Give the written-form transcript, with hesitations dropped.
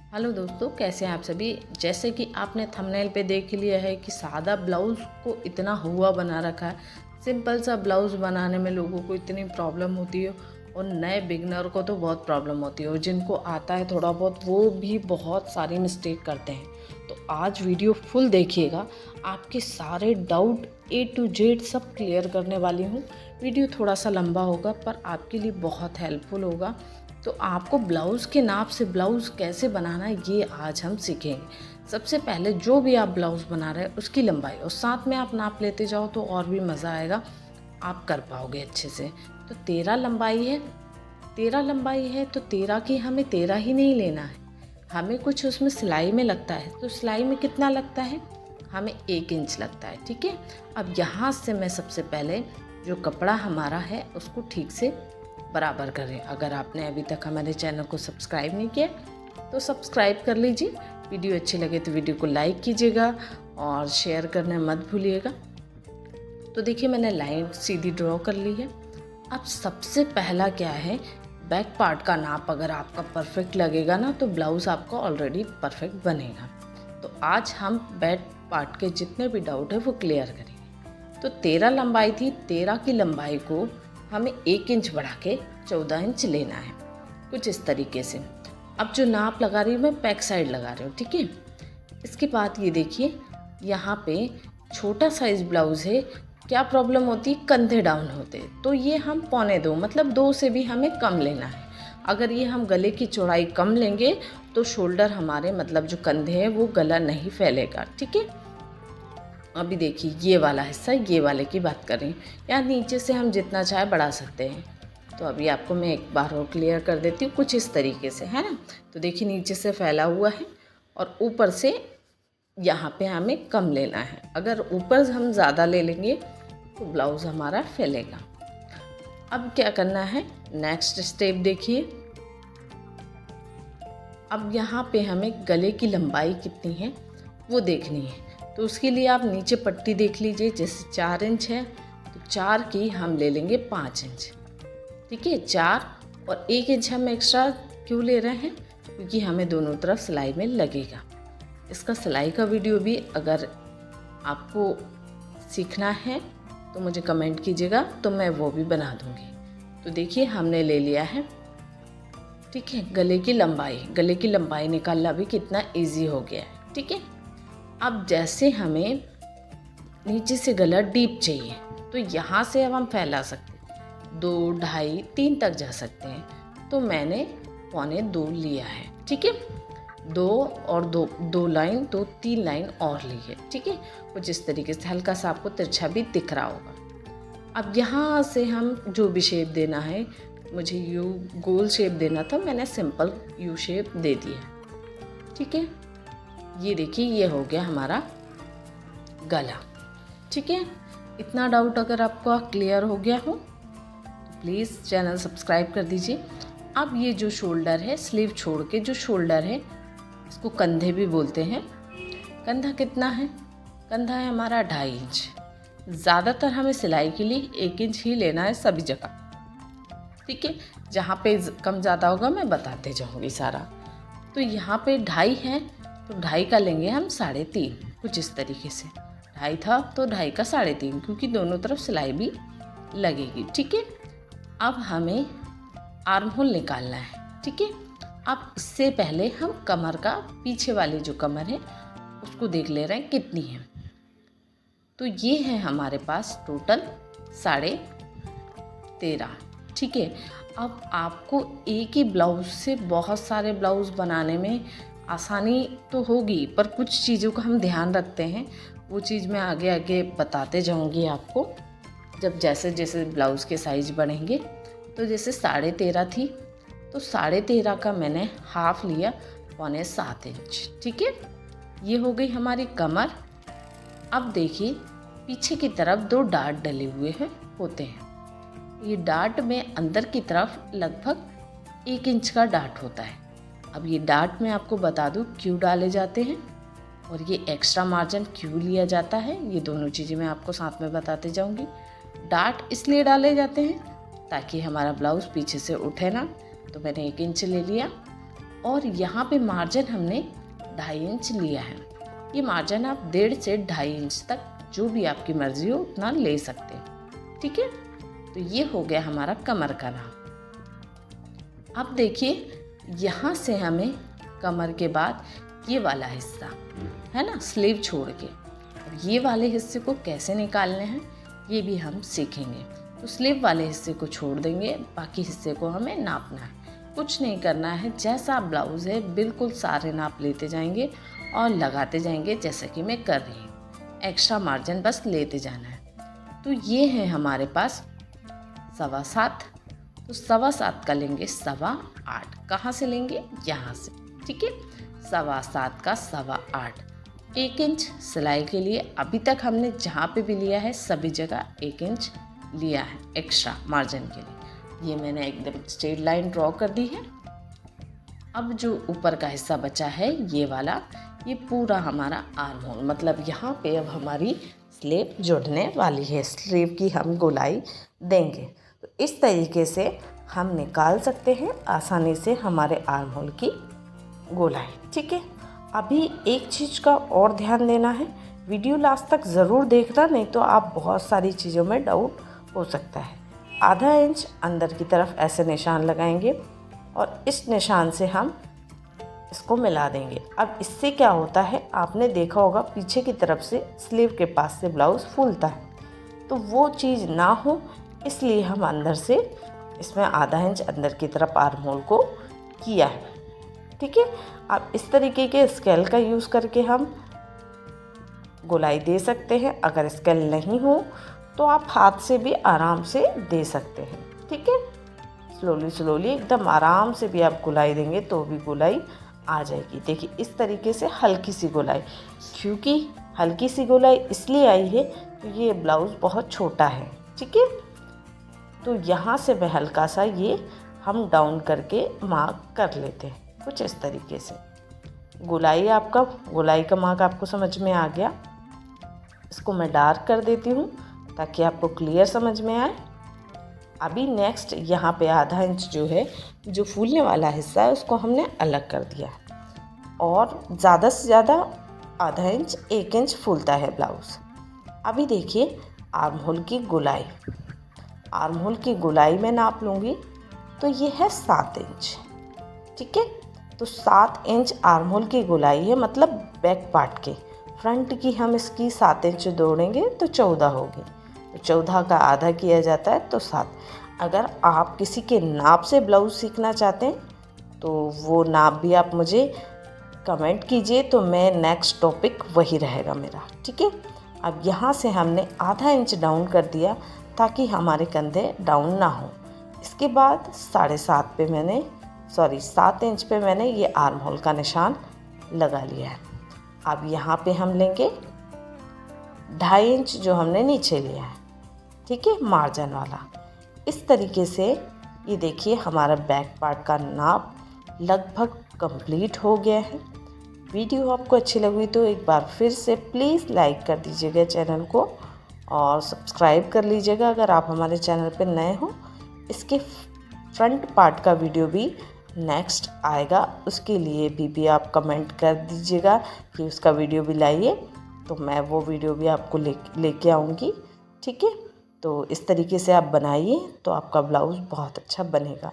Hello दोस्तों, कैसे हैं आप सभी। जैसे कि आपने थंबनेल पे देख लिया है कि सादा ब्लाउज़ को इतना हुआ बना रखा है। सिंपल सा ब्लाउज़ बनाने में लोगों को इतनी प्रॉब्लम होती है और नए बिगनर को तो बहुत प्रॉब्लम होती है और जिनको आता है थोड़ा बहुत वो भी बहुत सारी मिस्टेक करते हैं। तो आज वीडियो फुल देखिएगा, आपके सारे डाउट A to Z सब क्लियर करने वाली हूँ। वीडियो थोड़ा सा लंबा होगा पर आपके लिए बहुत हेल्पफुल होगा। तो आपको ब्लाउज़ के नाप से ब्लाउज़ कैसे बनाना है ये आज हम सीखेंगे। सबसे पहले जो भी आप ब्लाउज़ बना रहे हैं उसकी लंबाई और साथ में आप नाप लेते जाओ तो और भी मज़ा आएगा, आप कर पाओगे अच्छे से। तो 13 लंबाई है, 13 लंबाई है तो 13 की हमें 13 ही नहीं लेना है, हमें कुछ उसमें सिलाई में लगता है। तो सिलाई में कितना लगता है, हमें 1 इंच लगता है। ठीक है, अब यहाँ से मैं सबसे पहले जो कपड़ा हमारा है उसको ठीक से बराबर करें। अगर आपने अभी तक हमारे चैनल को सब्सक्राइब नहीं किया तो सब्सक्राइब कर लीजिए। वीडियो अच्छी लगे तो वीडियो को लाइक कीजिएगा और शेयर करना मत भूलिएगा। तो देखिए मैंने लाइन सीधी ड्रॉ कर ली है। अब सबसे पहला क्या है, बैक पार्ट का नाप अगर आपका परफेक्ट लगेगा ना तो ब्लाउज़ आपका ऑलरेडी परफेक्ट बनेगा। तो आज हम बैक पार्ट के जितने भी डाउट है वो क्लियर करेंगे। तो 13 लंबाई थी, 13 की लंबाई को हमें 1 इंच बढ़ा के 14 इंच लेना है, कुछ इस तरीके से। अब जो नाप लगा रही हूँ मैं बैक साइड लगा रही हूँ। ठीक है, इसके बाद ये देखिए यहाँ पे छोटा साइज़ ब्लाउज़ है, क्या प्रॉब्लम होती है, कंधे डाउन होते हैं। तो ये हम 1.25 मतलब 2 से भी हमें कम लेना है। अगर ये हम गले की चौड़ाई कम लेंगे तो शोल्डर हमारे मतलब जो कंधे हैं वो गला नहीं फैलेगा। ठीक है, अभी देखिए ये वाला हिस्सा, ये वाले की बात कर रही हूँ। यहाँ नीचे से हम जितना चाहे बढ़ा सकते हैं। तो अभी आपको मैं एक बार और क्लियर कर देती हूँ, कुछ इस तरीके से है ना। तो देखिए नीचे से फैला हुआ है और ऊपर से यहाँ पे हमें कम लेना है। अगर ऊपर हम ज़्यादा ले लेंगे तो ब्लाउज़ हमारा फैलेगा। अब क्या करना है, नेक्स्ट स्टेप देखिए। अब यहाँ पे हमें गले की लंबाई कितनी है वो देखनी है। तो उसके लिए आप नीचे पट्टी देख लीजिए, जैसे 4 इंच है तो 4 की हम ले लेंगे 5 इंच। ठीक है, 4 और 1 इंच हम एक्स्ट्रा क्यों ले रहे हैं, क्योंकि हमें दोनों तरफ सिलाई में लगेगा। इसका सिलाई का वीडियो भी अगर आपको सीखना है तो मुझे कमेंट कीजिएगा तो मैं वो भी बना दूँगी। तो देखिए हमने ले लिया है। ठीक है, गले की लंबाई निकालना भी कितना इजी हो गया है। ठीक है, अब जैसे हमें नीचे से गला डीप चाहिए तो यहाँ से अब हम फैला सकते हैं, 2, 2.5, 3 तक जा सकते हैं। तो मैंने 1.25 लिया है। ठीक है, 2 और 2 लाइन, 2-3 लाइन और ली है। ठीक है, कुछ इस तरीके से हल्का सा आपको तिरछा भी दिख रहा होगा। अब यहाँ से हम जो भी शेप देना है, मुझे यू गोल शेप देना था, मैंने सिंपल यू शेप दे दिया। ठीक है, ये देखिए ये हो गया हमारा गला। ठीक है, इतना डाउट अगर आपको क्लियर हो गया हो तो प्लीज़ चैनल सब्सक्राइब कर दीजिए। अब ये जो शोल्डर है, स्लीव छोड़ के जो शोल्डर है इसको कंधे भी बोलते हैं। कंधा कितना है, कंधा है हमारा 2.5 इंच। ज़्यादातर हमें सिलाई के लिए 1 इंच ही लेना है सभी जगह। ठीक है, जहाँ पे कम ज़्यादा होगा मैं बताते जाऊँगी सारा। तो यहाँ पे 2.5 है तो 2.5 का लेंगे हम 3.5, कुछ इस तरीके से। 2.5 था तो 2.5 का 3.5, क्योंकि दोनों तरफ सिलाई भी लगेगी। ठीक है, अब हमें आर्म होल निकालना है। ठीक है, अब इससे पहले हम कमर का पीछे वाली जो कमर है उसको देख ले रहे हैं कितनी है। तो ये है हमारे पास टोटल 13.5। ठीक है, अब आपको एक ही ब्लाउज़ से बहुत सारे ब्लाउज़ बनाने में आसानी तो होगी, पर कुछ चीज़ों का हम ध्यान रखते हैं, वो चीज़ मैं आगे आगे बताते जाऊंगी आपको जब जैसे जैसे ब्लाउज़ के साइज़ बढ़ेंगे। तो जैसे 13.5 थी तो 13.5 का मैंने हाफ लिया, 7.25 इंच। ठीक है, ये हो गई हमारी कमर। अब देखिए पीछे की तरफ 2 डार्ट डले हुए होते हैं। ये डार्ट में अंदर की तरफ लगभग 1 इंच का डार्ट होता है। अब ये डार्ट मैं आपको बता दूँ क्यों डाले जाते हैं और ये एक्स्ट्रा मार्जिन क्यों लिया जाता है, ये दोनों चीज़ें मैं आपको साथ में बताते जाऊंगी। डार्ट इसलिए डाले जाते हैं ताकि हमारा ब्लाउज़ पीछे से उठे ना। तो मैंने 1 इंच ले लिया और यहाँ पे मार्जिन हमने 2.5 इंच लिया है। ये मार्जिन आप 1.5 से 2.5 इंच तक जो भी आपकी मर्जी हो उतना ले सकते हैं। ठीक है, तो ये हो गया हमारा कमर का नाप। अब देखिए यहाँ से हमें कमर के बाद ये वाला हिस्सा है ना, स्लीव छोड़ के, अब ये वाले हिस्से को कैसे निकालने हैं ये भी हम सीखेंगे। तो स्लीव वाले हिस्से को छोड़ देंगे, बाकी हिस्से को हमें नापना है। कुछ नहीं करना है, जैसा ब्लाउज़ है बिल्कुल सारे नाप लेते जाएंगे और लगाते जाएंगे जैसा कि मैं कर रही हूँ। एक्स्ट्रा मार्जिन बस लेते जाना है। तो ये है हमारे पास 7.25, तो 7.25 का लेंगे 8.25। कहाँ से लेंगे? यहाँ से। ठीक है, 7.25 का 8.25। 1 इंच सिलाई के लिए अभी तक हमने जहाँ पे भी लिया है सभी जगह 1 इंच लिया है एक्स्ट्रा मार्जिन के लिए। ये मैंने एकदम स्ट्रेट लाइन ड्रॉ कर दी है। अब जो ऊपर का हिस्सा बचा है ये वाला, ये पूरा हमारा आर्म होल, मतलब यहाँ पे अब हमारी स्लीव जुड़ने वाली है। स्लीव की हम गोलाई देंगे, तो इस तरीके से हम निकाल सकते हैं आसानी से हमारे आर्म होल की गोलाई। ठीक है, अभी एक चीज़ का और ध्यान देना है, वीडियो लास्ट तक ज़रूर देखना, नहीं तो आप बहुत सारी चीज़ों में डाउट हो सकता है। आधा इंच अंदर की तरफ ऐसे निशान लगाएंगे और इस निशान से हम इसको मिला देंगे। अब इससे क्या होता है, आपने देखा होगा पीछे की तरफ से स्लीव के पास से ब्लाउज़ फूलता है, तो वो चीज़ ना हो इसलिए हम अंदर से इसमें आधा इंच अंदर की तरफ आर्म होल को किया है। ठीक है, अब इस तरीके के स्केल का यूज़ करके हम गोलाई दे सकते हैं। अगर स्केल नहीं हो तो आप हाथ से भी आराम से दे सकते हैं। ठीक है, स्लोली एकदम आराम से भी आप गोलाई देंगे तो भी गोलाई आ जाएगी। देखिए इस तरीके से हल्की सी गोलाई, क्योंकि हल्की सी गोलाई इसलिए आई है क्योंकि ये ब्लाउज़ बहुत छोटा है। ठीक है, तो यहाँ से मैं हल्का सा ये हम डाउन करके मार्क कर लेते हैं कुछ इस तरीके से। गोलाई का मार्क आपको समझ में आ गया। इसको मैं डार्क कर देती हूँ ताकि आपको क्लियर समझ में आए। अभी नेक्स्ट यहाँ पे आधा इंच जो है, जो फूलने वाला हिस्सा है उसको हमने अलग कर दिया और ज़्यादा से ज़्यादा आधा इंच 1 इंच फूलता है ब्लाउज़। अभी देखिए आर्म होल की गोलाई मैं नाप लूँगी, तो ये है 7 इंच। ठीक है, तो 7 इंच आर्म होल की गोलाई है, मतलब बैक पार्ट के। फ्रंट की हम इसकी 7 इंच जोड़ेंगे तो 14 होगी, तो 14 का आधा किया जाता है तो 7। अगर आप किसी के नाप से ब्लाउज़ सीखना चाहते हैं तो वो नाप भी आप मुझे कमेंट कीजिए, तो मैं नेक्स्ट टॉपिक वही रहेगा मेरा। ठीक है, अब यहाँ से हमने आधा इंच डाउन कर दिया ताकि हमारे कंधे डाउन ना हो। इसके बाद 7 इंच पे मैंने ये आर्म होल का निशान लगा लिया है। अब यहाँ पे हम लेंगे 2.5 इंच जो हमने नीचे लिया है। ठीक है, मार्जिन वाला। इस तरीके से ये देखिए हमारा बैक पार्ट का नाप लगभग कंप्लीट हो गया है। वीडियो आपको अच्छी लगी तो एक बार फिर से प्लीज़ लाइक कर दीजिएगा चैनल को और सब्सक्राइब कर लीजिएगा अगर आप हमारे चैनल पर नए हो। इसके फ्रंट पार्ट का वीडियो भी नेक्स्ट आएगा, उसके लिए भी आप कमेंट कर दीजिएगा कि उसका वीडियो भी लाइए, तो मैं वो वीडियो भी आपको लेके आऊँगी। ठीक है, तो इस तरीके से आप बनाइए तो आपका ब्लाउज़ बहुत अच्छा बनेगा।